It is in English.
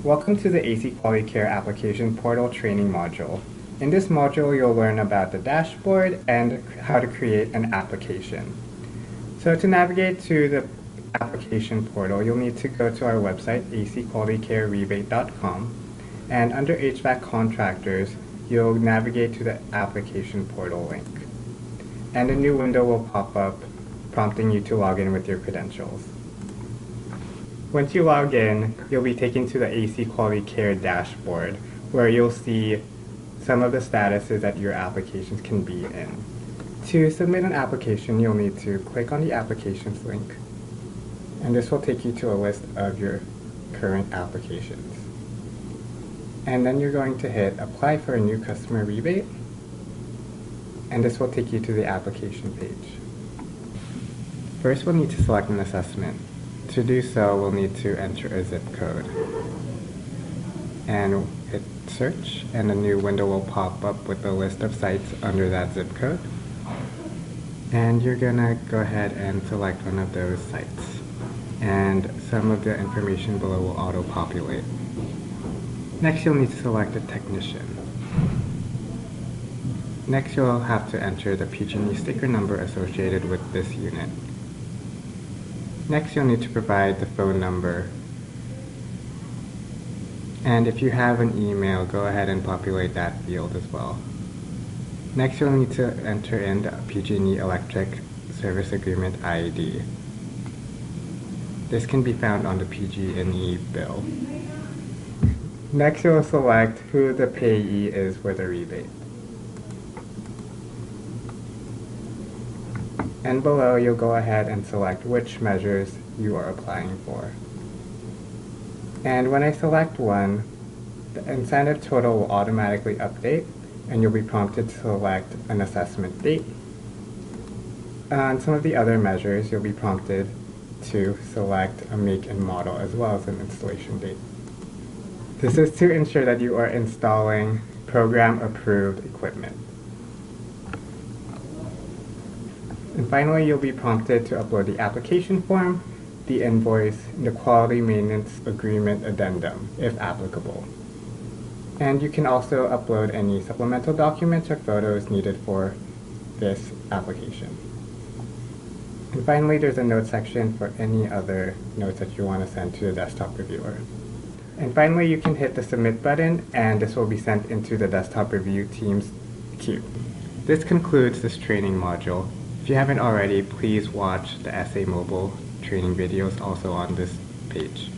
Welcome to the AC Quality Care Application Portal training module. In this module, you'll learn about the dashboard and how to create an application. So to navigate to the application portal, you'll need to go to our website, acqualitycarerebate.com, and under HVAC contractors, you'll navigate to the application portal link. And a new window will pop up, prompting you to log in with your credentials. Once you log in, you'll be taken to the AC Quality Care dashboard, where you'll see some of the statuses that your applications can be in. To submit an application, you'll need to click on the applications link, and this will take you to a list of your current applications. And then you're going to hit apply for a new customer rebate, and this will take you to the application page. First, we'll need to select an assessment. To do so, we'll need to enter a zip code. And hit search, and a new window will pop up with a list of sites under that zip code. And you're gonna go ahead and select one of those sites. And some of the information below will auto-populate. Next, you'll need to select a technician. Next, you'll have to enter the PG&E sticker number associated with this unit. Next, you'll need to provide the phone number. And if you have an email, go ahead and populate that field as well. Next, you'll need to enter in the PG&E Electric Service Agreement ID. This can be found on the PG&E bill. Next, you'll select who the payee is for the rebate. And below, you'll go ahead and select which measures you are applying for. And when I select one, the incentive total will automatically update, and you'll be prompted to select an assessment date. On some of the other measures, you'll be prompted to select a make and model as well as an installation date. This is to ensure that you are installing program-approved equipment. And finally, you'll be prompted to upload the application form, the invoice, and the quality maintenance agreement addendum, if applicable. And you can also upload any supplemental documents or photos needed for this application. And finally, there's a note section for any other notes that you want to send to the desktop reviewer. And finally, you can hit the submit button, and this will be sent into the desktop review team's queue. This concludes this training module. If you haven't already, please watch the SA Mobile training videos also on this page.